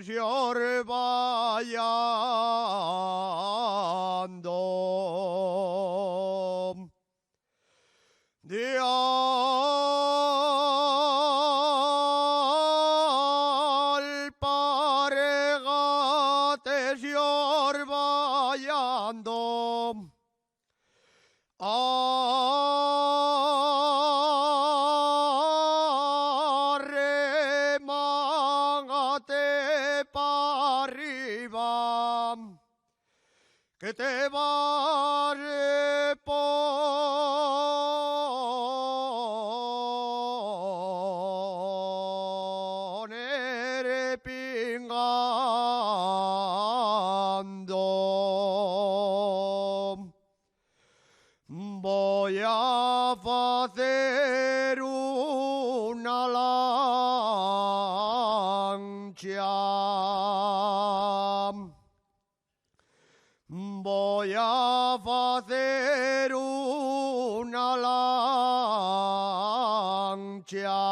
se vayando de alpargates se vayando arremángate para arriba, que te vas a poner pingando. Voy a hacer una lancha. Voy a hacer una lancha.